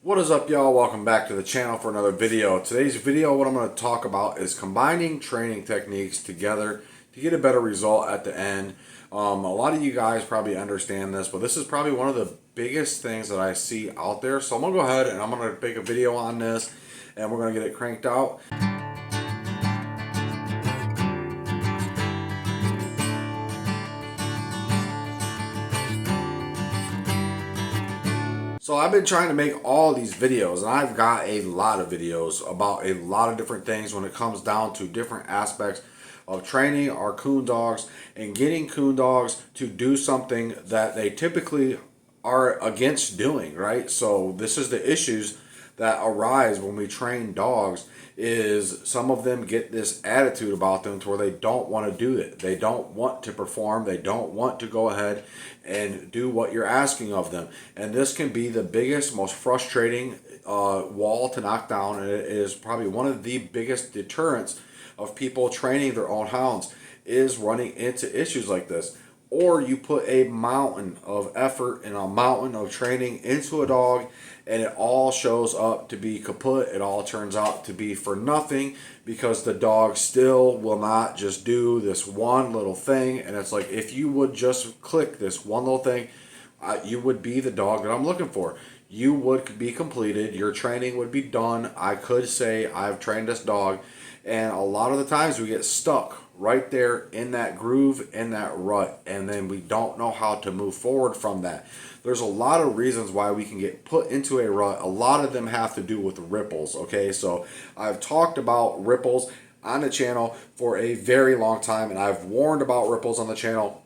What is up, y'all? Welcome back to the channel for another video. Today's video, what I'm going to talk about is combining training techniques together to get a better result at the end. A lot of you guys probably understand this, but this is probably one of the biggest things that I see out there. So I'm going to go ahead and I'm going to make a video on this and we're going to get it cranked out. So I've been trying to make all these videos, and I've got a lot of videos about a lot of different things when it comes down to different aspects of training our coon dogs and getting coon dogs to do something that they typically are against doing, right? So this is the issues that arise when we train dogs, is some of them get this attitude about them to where they don't want to do it. They don't want to perform. They don't want to go ahead and do what you're asking of them. And this can be the biggest, most frustrating wall to knock down. And it is probably one of the biggest deterrents of people training their own hounds, is running into issues like this. Or you put a mountain of effort and a mountain of training into a dog, and it all shows up to be kaput. It all turns out to be for nothing because the dog still will not just do this one little thing. And it's like, if you would just click this one little thing, you would be the dog that I'm looking for. You would be completed. Your training would be done. I could say I've trained this dog. And a lot of the times we get stuck right there in that groove, in that rut, and then we don't know how to move forward from that. There's a lot of reasons why we can get put into a rut. A lot of them have to do with ripples, okay? So I've talked about ripples on the channel for a very long time, and I've warned about ripples on the channel,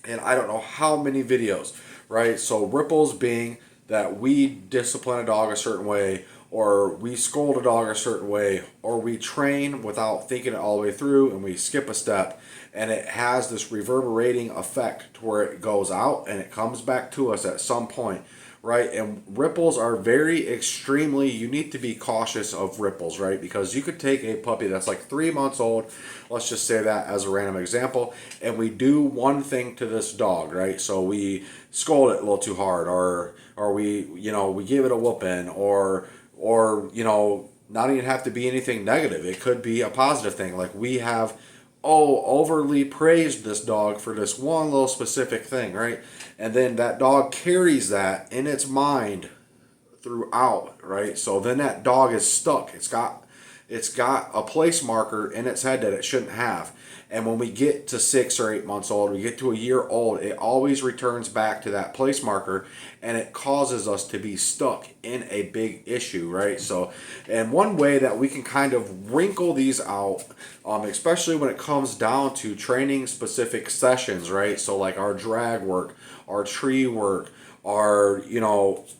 and I don't know how many videos, right? So ripples being that we discipline a dog a certain way, or we scold a dog a certain way, or we train without thinking it all the way through and we skip a step, and it has this reverberating effect to where it goes out and it comes back to us at some point, right? And ripples are very extremely, you need to be cautious of ripples, right? Because you could take a puppy that's like 3 months old, let's just say that as a random example, and we do one thing to this dog, right? So we scold it a little too hard, or we give it a whooping, or not even have to be anything negative. It could be a positive thing. Like we have, overly praised this dog for this one little specific thing, right? And then that dog carries that in its mind throughout, right? So then that dog is stuck. It's got a place marker in its head that it shouldn't have. And when we get to 6 or 8 months old, we get to a year old, it always returns back to that place marker, and it causes us to be stuck in a big issue, right? So, and one way that we can kind of wrinkle these out, especially when it comes down to training specific sessions, right? So like our drag work, our tree work, our,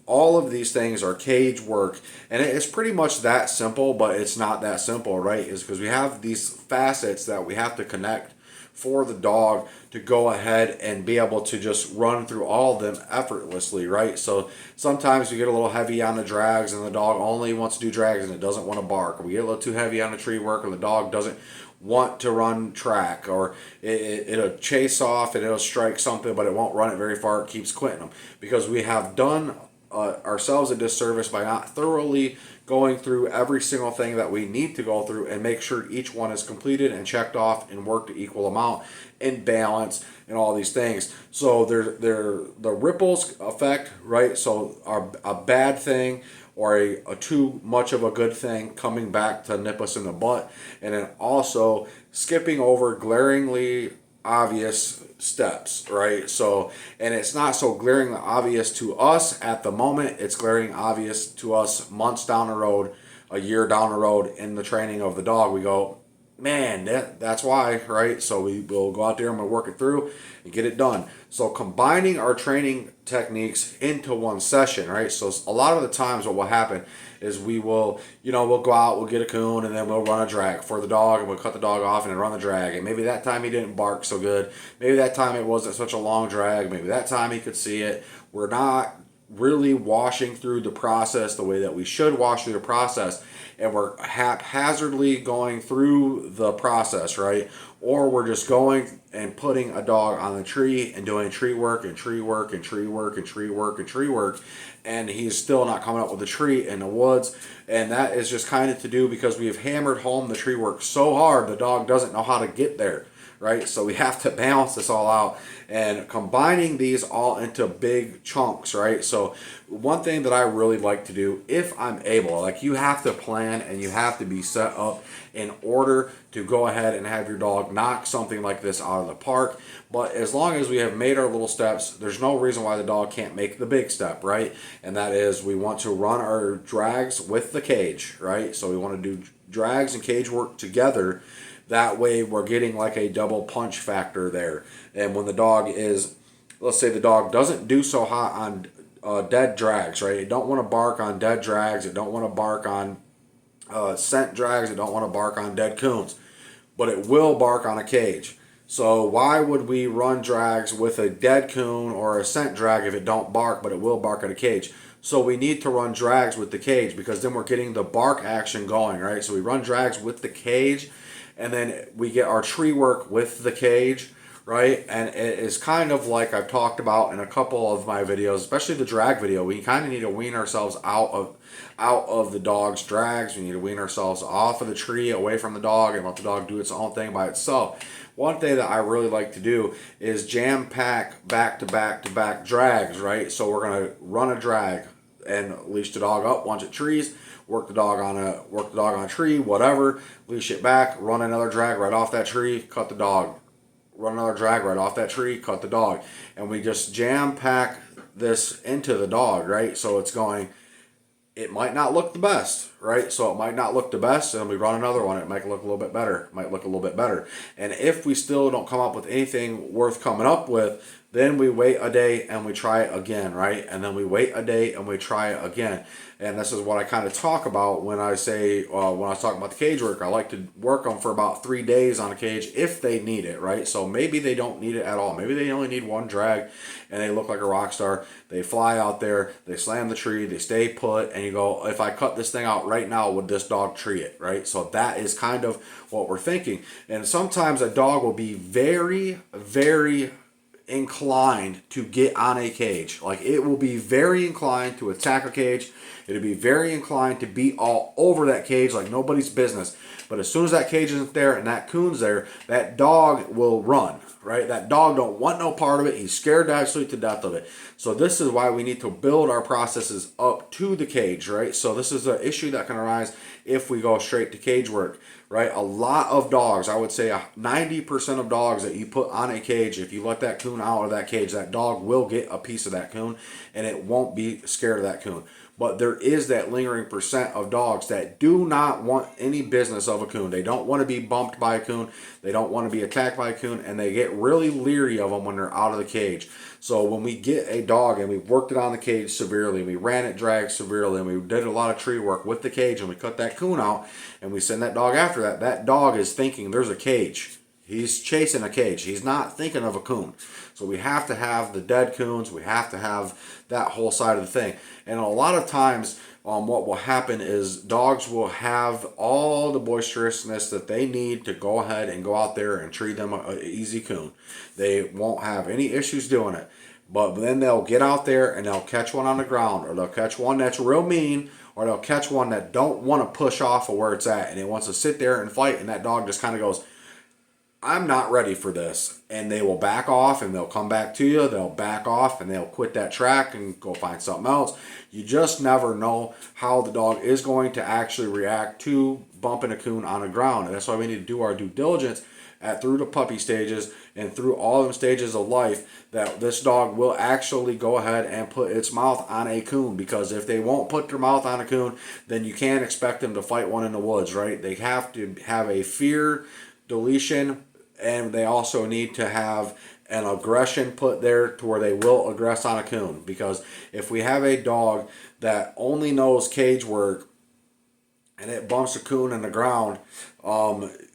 all of these things are cage work, and it's pretty much that simple, but it's not that simple, right? Is because we have these facets that we have to connect for the dog to go ahead and be able to just run through all of them effortlessly, right? So sometimes we get a little heavy on the drags and the dog only wants to do drags and it doesn't want to bark, or we get a little too heavy on the tree work and the dog doesn't want to run track, or it'll chase off and it'll strike something but it won't run it very far. It keeps quitting them because we have done ourselves a disservice by not thoroughly going through every single thing that we need to go through and make sure each one is completed and checked off and worked the equal amount in balance and all these things. So they're the ripples effect, right? So a bad thing or a too much of a good thing coming back to nip us in the butt, and then also skipping over glaringly obvious steps, right? So, and it's not so glaringly obvious to us at the moment, it's glaring obvious to us months down the road, a year down the road in the training of the dog. We go, man, that's why, right? So we will go out there and we'll work it through and get it done. So combining our training techniques into one session, right? So a lot of the times what will happen is we will, we'll go out, we'll get a coon, and then we'll run a drag for the dog, and we'll cut the dog off and then run the drag. And maybe that time he didn't bark so good. Maybe that time it wasn't such a long drag. Maybe that time he could see it. We're not really washing through the process the way that we should wash through the process, and we're haphazardly going through the process, right? Or we're just going and putting a dog on the tree and doing tree work and tree work and tree work and tree work and tree work, and he's still not coming up with a tree in the woods. And that is just kind of to do because we have hammered home the tree work so hard the dog doesn't know how to get there, right? So we have to balance this all out and combining these all into big chunks, right? So one thing that I really like to do, if I'm able, like, you have to plan and you have to be set up in order to go ahead and have your dog knock something like this out of the park. But as long as we have made our little steps, there's no reason why the dog can't make the big step, right? And that is, we want to run our drags with the cage, right? So we want to do drags and cage work together. That way we're getting like a double punch factor there. And when the dog is, let's say the dog doesn't do so hot on dead drags, right? It don't want to bark on dead drags. It don't want to bark on scent drags. It don't want to bark on dead coons. But it will bark on a cage. So why would we run drags with a dead coon or a scent drag if it don't bark, but it will bark at a cage? So we need to run drags with the cage because then we're getting the bark action going, right? So we run drags with the cage, and then we get our tree work with the cage, right? And it is kind of like I've talked about in a couple of my videos, especially the drag video. We kind of need to wean ourselves out of the dog's drags. We need to wean ourselves off of the tree, away from the dog, and let the dog do its own thing by itself. One thing that I really like to do is jam pack back to back to back drags, right? So we're gonna run a drag and leash the dog up once it trees, work the dog on a tree, whatever, leash it back, run another drag right off that tree, cut the dog, run another drag right off that tree, cut the dog. And we just jam pack this into the dog, right? So it's going, it might not look the best, right? So it might not look the best, and we run another one. It might look a little bit better. It might look a little bit better. And if we still don't come up with anything worth coming up with, then we wait a day and we try it again, right? And then we wait a day and we try it again. And this is what I kind of talk about when I say, when I was talking about the cage work. I like to work them for about 3 days on a cage if they need it, right? So maybe they don't need it at all. Maybe they only need one drag and they look like a rock star. They fly out there, they slam the tree, they stay put, and you go, if I cut this thing out right now, would this dog tree it, right? So that is kind of what we're thinking. And sometimes a dog will be very, very inclined to get on a cage. Like, it will be very inclined to attack a cage. It'll be very inclined to be all over that cage like nobody's business. But as soon as that cage isn't there and that coon's there, that dog will run, right? That dog don't want no part of it. He's scared absolutely to death of it. So this is why we need to build our processes up to the cage, right? So this is an issue that can arise if we go straight to cage work, right? A lot of dogs, I would say 90% of dogs that you put on a cage, if you let that coon out of that cage, that dog will get a piece of that coon and it won't be scared of that coon. But there is that lingering percent of dogs that do not want any business of a coon. They don't want to be bumped by a coon. They don't want to be attacked by a coon, and they get really leery of them when they're out of the cage. So when we get a dog and we worked it on the cage severely, and we ran it drag severely, and we did a lot of tree work with the cage, and we cut that coon out, and we send that dog after that, that dog is thinking there's a cage. He's chasing a cage. He's not thinking of a coon. So we have to have the dead coons. We have to have that whole side of the thing. And a lot of times what will happen is dogs will have all the boisterousness that they need to go ahead and go out there and treat them an easy coon. They won't have any issues doing it. But then they'll get out there and they'll catch one on the ground, or they'll catch one that's real mean, or they'll catch one that don't want to push off of where it's at, and it wants to sit there and fight, and that dog just kind of goes, I'm not ready for this. And they will back off and they'll come back to you. They'll back off and they'll quit that track and go find something else. You just never know how the dog is going to actually react to bumping a coon on the ground. And that's why we need to do our due diligence through the puppy stages and through all them stages of life, that this dog will actually go ahead and put its mouth on a coon. Because if they won't put their mouth on a coon, then you can't expect them to fight one in the woods, right? They have to have a fear deletion, and they also need to have an aggression put there to where they will aggress on a coon. Because if we have a dog that only knows cage work and it bumps a coon in the ground,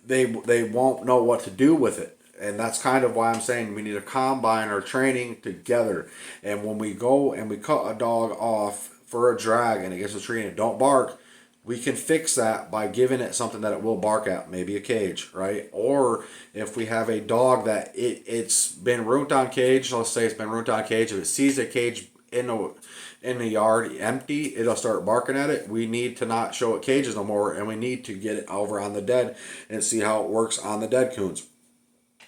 they won't know what to do with it. And that's kind of why I'm saying we need to combine our training together. And when we go and we cut a dog off for a drag and it gets a tree and it don't bark, we can fix that by giving it something that it will bark at, maybe a cage, right? Or if we have a dog that it's been root on cage, let's say it's been root on cage, if it sees a cage in the yard empty, it'll start barking at it. We need to not show it cages no more, and we need to get it over on the dead and see how it works on the dead coons.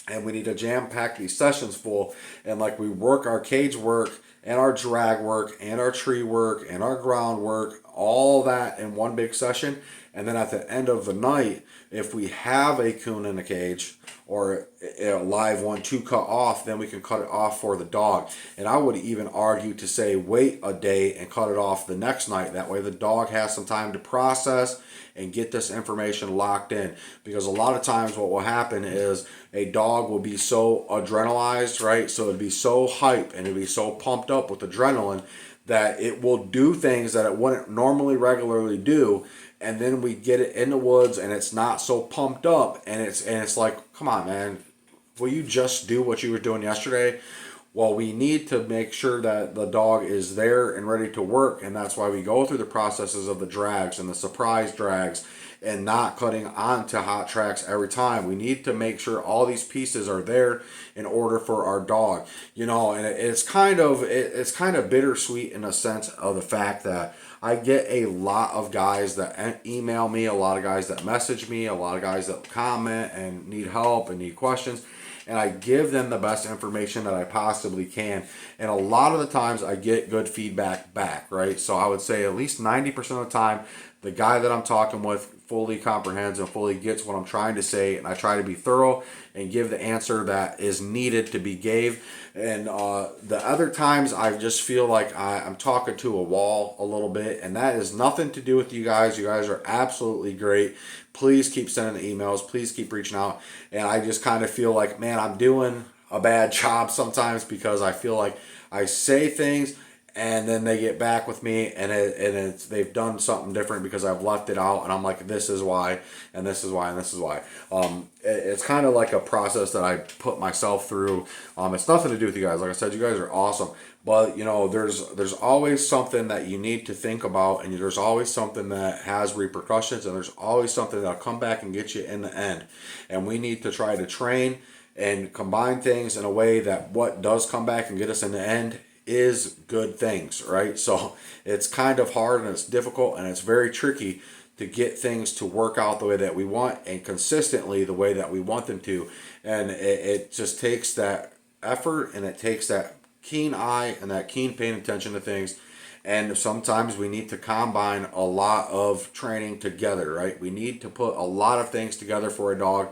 And we need to jam pack these sessions full, and like we work our cage work and our drag work and our tree work and our ground work, all that in one big session. And then at the end of the night, if we have a coon in a cage or a live one to cut off, then we can cut it off for the dog. And I would even argue to say wait a day and cut it off the next night. That way the dog has some time to process and get this information locked in. Because a lot of times what will happen is a dog will be so adrenalized, right? So it'd be so hype and it'd be so pumped up with adrenaline that it will do things that it wouldn't normally regularly do. And then we get it in the woods and it's not so pumped up, and it's like, come on, man, will you just do what you were doing yesterday? Well, we need to make sure that the dog is there and ready to work, and that's why we go through the processes of the drags and the surprise drags and not cutting onto hot tracks every time. We need to make sure all these pieces are there in order for our dog. You know, and it's kind of bittersweet in a sense of the fact that I get a lot of guys that email me, a lot of guys that message me, a lot of guys that comment and need help and need questions. And I give them the best information that I possibly can. And a lot of the times I get good feedback back, right? So I would say at least 90% of the time, the guy that I'm talking with fully comprehends and fully gets what I'm trying to say. And I try to be thorough and give the answer that is needed to be gave. And the other times I just feel like I'm talking to a wall a little bit. And that is nothing to do with you guys. You guys are absolutely great. Please keep sending the emails. Please keep reaching out. And I just kind of feel like, man, I'm doing a bad job sometimes because I feel like I say things and then they get back with me and they've done something different because I've left it out, and I'm like, this is why, and this is why, and this is why. It's kind of like a process that I put myself through. It's nothing to do with you guys. Like I said, you guys are awesome. But, you know, there's always something that you need to think about, and there's always something that has repercussions, and there's always something that'll come back and get you in the end. And we need to try to train and combine things in a way that what does come back and get us in the end is good things, right? So it's kind of hard and it's difficult and it's very tricky to get things to work out the way that we want and consistently the way that we want them to. And it just takes that effort, and it takes that keen eye and that keen paying attention to things. And sometimes we need to combine a lot of training together, right? We need to put a lot of things together for a dog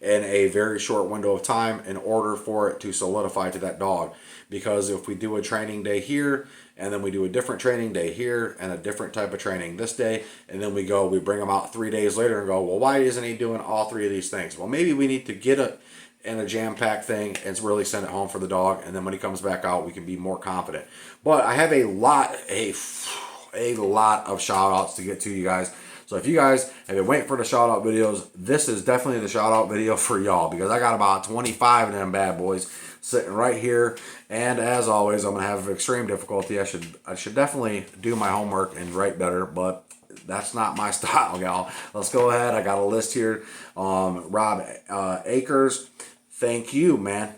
in a very short window of time in order for it to solidify to that dog. Because if we do a training day here, and then we do a different training day here, and a different type of training this day, and then we bring them out 3 days later and go, well, why isn't he doing all three of these things? Well, maybe we need to get it in a jam-packed thing and really send it home for the dog, and then when he comes back out, we can be more confident. But I have a lot of shout-outs to get to you guys. So if you guys have been waiting for the shout-out videos, this is definitely the shout-out video for y'all, because I got about 25 of them bad boys sitting right here. And as always, I'm going to have extreme difficulty. I should definitely do my homework and write better, but that's not my style, y'all. Let's go ahead. I got a list here. Rob Akers, thank you, man.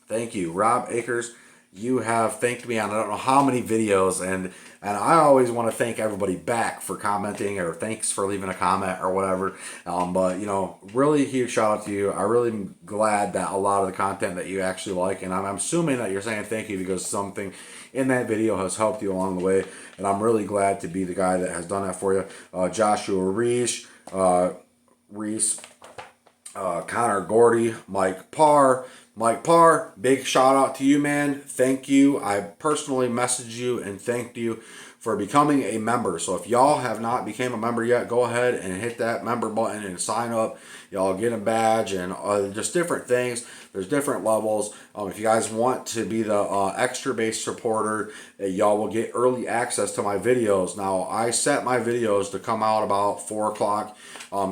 Thank you. Rob Akers, you have thanked me on I don't know how many videos, and I always want to thank everybody back for commenting, or thanks for leaving a comment or whatever. But, you know, really huge shout out to you. I really am glad that a lot of the content that you actually like, and I'm assuming that you're saying thank you because something in that video has helped you along the way, and I'm really glad to be the guy that has done that for you. Joshua Reese, Connor Gordy, Mike Parr, big shout out to you, man. Thank you. I personally messaged you and thanked you for becoming a member. So if y'all have not became a member yet, go ahead and hit that member button and sign up. Y'all get a badge and just different things. There's different levels. If you guys want to be the extra base supporter, y'all will get early access to my videos. Now, I set my videos to come out about 4 o'clock.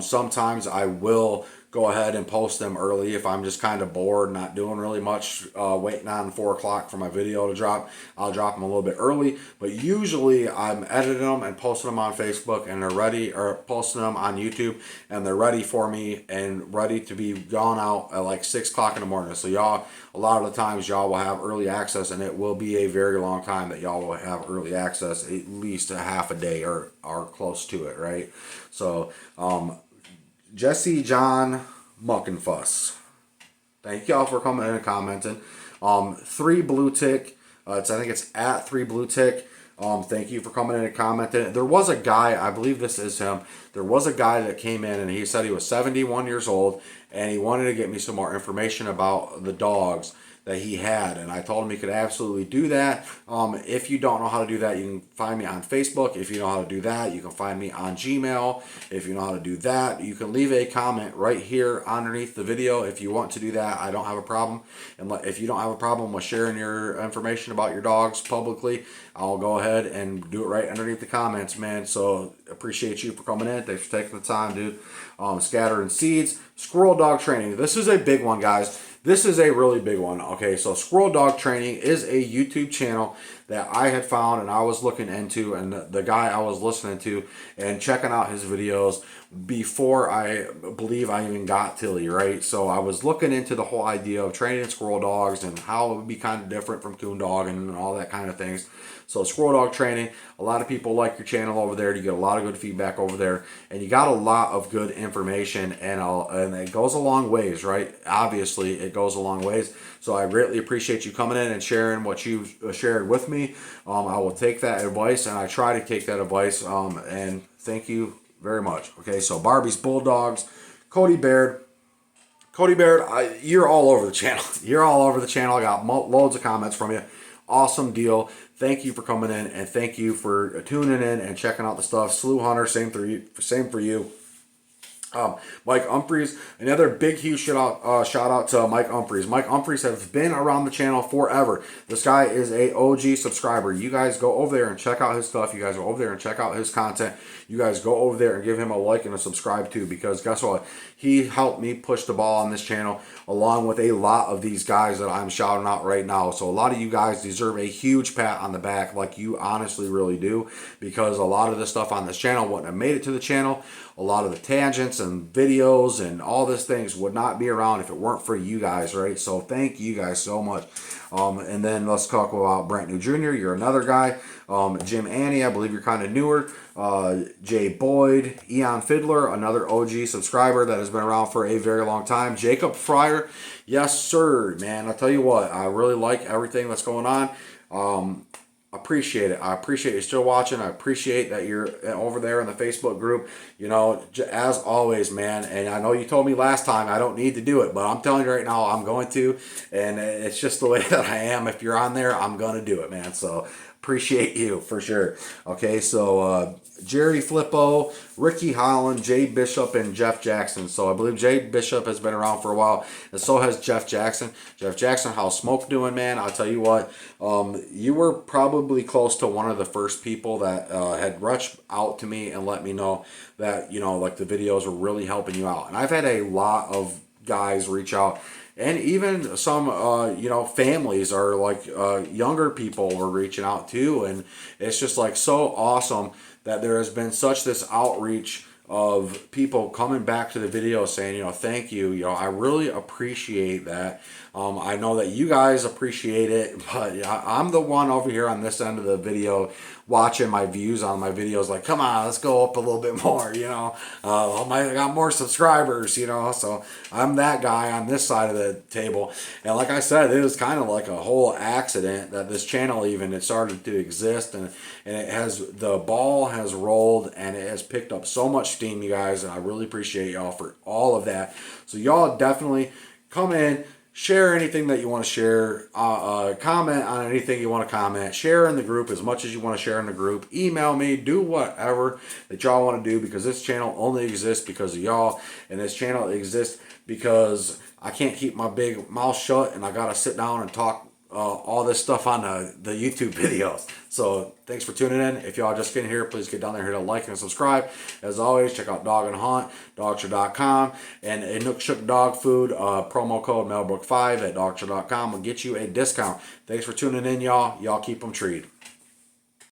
Sometimes I will go ahead and post them early. If I'm just kind of bored, not doing really much, waiting on 4 o'clock for my video to drop, I'll drop them a little bit early. But usually I'm editing them and posting them on Facebook, and they're ready, or posting them on YouTube, and they're ready for me and ready to be gone out at like 6 o'clock in the morning. So y'all, a lot of the times y'all will have early access, and it will be a very long time that y'all will have early access, at least a half a day or close to it, right? So Jesse John Muckenfuss, thank y'all for coming in and commenting. 3 blue tick, I think it's at 3 blue tick. Thank you for coming in and commenting. There was a guy, I believe this is him. There was a guy that came in and he said he was 71 years old and he wanted to get me some more information about the dogs that he had, and I told him he could absolutely do that. If you don't know how to do that, you can find me on Facebook. If you know how to do that, you can find me on Gmail. If you know how to do that, you can leave a comment right here underneath the video. If you want to do that, I don't have a problem. And if you don't have a problem with sharing your information about your dogs publicly, I'll go ahead and do it right underneath the comments, man. So appreciate you for coming in. Thanks for taking the time, dude. Scattering seeds, squirrel dog training. This is a big one, guys. This is a really big one. Okay, so Squirrel Dog Training is a YouTube channel that I had found and I was looking into, and the guy I was listening to and checking out his videos before I believe I even got Tilly, right? So I was looking into the whole idea of training squirrel dogs and how it would be kind of different from coon dog and all that kind of things. So Squirrel Dog Training, a lot of people like your channel over there. You get a lot of good feedback over there, and you got a lot of good information, and it goes a long ways, right? Obviously, it goes a long ways. So I greatly appreciate you coming in and sharing what you've shared with me. I will take that advice, and I try to take that advice, and thank you very much. Okay, so Barbie's Bulldogs, Cody Baird. Cody Baird, you're all over the channel. You're all over the channel. I got loads of comments from you. Awesome deal. Thank you for coming in, and thank you for tuning in and checking out the stuff. Slew Hunter, same for you. Mike Humphreys, another big huge shout out to Mike Humphreys. Mike Humphreys has been around the channel forever. This guy is a OG subscriber. You guys go over there and check out his stuff. You guys go over there and check out his content. You guys go over there and give him a like and a subscribe too, because guess what? He helped me push the ball on this channel along with a lot of these guys that I'm shouting out right now. So a lot of you guys deserve a huge pat on the back, like you honestly really do, because a lot of the stuff on this channel wouldn't have made it to the channel. A lot of the tangents and videos and all these things would not be around if it weren't for you guys, right? So thank you guys so much. And then let's talk about Brent New Jr. You're another guy. Jim Annie, I believe you're kind of newer. Jay Boyd, Eon Fiddler, another OG subscriber that has been around for a very long time. Jacob Fryer, yes sir, man. I'll tell you what, I really like everything that's going on. Appreciate it. I appreciate you still watching. I appreciate that you're over there in the Facebook group. You know, as always, man. And I know you told me last time I don't need to do it, but I'm telling you right now, I'm going to. And it's just the way that I am. If you're on there, I'm going to do it, man. So appreciate you for sure. Okay, so Jerry Flippo, Ricky Holland, Jay Bishop, and Jeff Jackson. So I believe Jay Bishop has been around for a while, and so has Jeff Jackson. Jeff Jackson, how's Smoke doing, man? I'll tell you what, you were probably close to one of the first people that had reached out to me and let me know that, you know, like the videos were really helping you out. And I've had a lot of guys reach out, and even some you know, families or like younger people were reaching out too. And it's just like so awesome that there has been such this outreach of people coming back to the video saying, you know, thank you, you know, I really appreciate that. I know that you guys appreciate it, but I'm the one over here on this end of the video watching my views on my videos like, come on, let's go up a little bit more, you know. I got more subscribers, you know, so I'm that guy on this side of the table. And like I said, it was kind of like a whole accident that this channel even it started to exist, and it has, the ball has rolled and it has picked up so much steam, you guys, and I really appreciate y'all for all of that. So y'all definitely come in, share anything that you want to share, comment on anything you want to comment, share in the group as much as you want to share in the group, email me, do whatever that y'all want to do, because this channel only exists because of y'all, and this channel exists because I can't keep my big mouth shut and I got to sit down and talk all this stuff on the YouTube videos. So thanks for tuning in. If y'all just getting here, please get down there, hit a like and subscribe. As always, check out Dog and Hunt, dogtra.com, and Nook Shook Dog Food, promo code Melbrook5 at dogtra.com will get you a discount. Thanks for tuning in, y'all. Y'all keep them treed.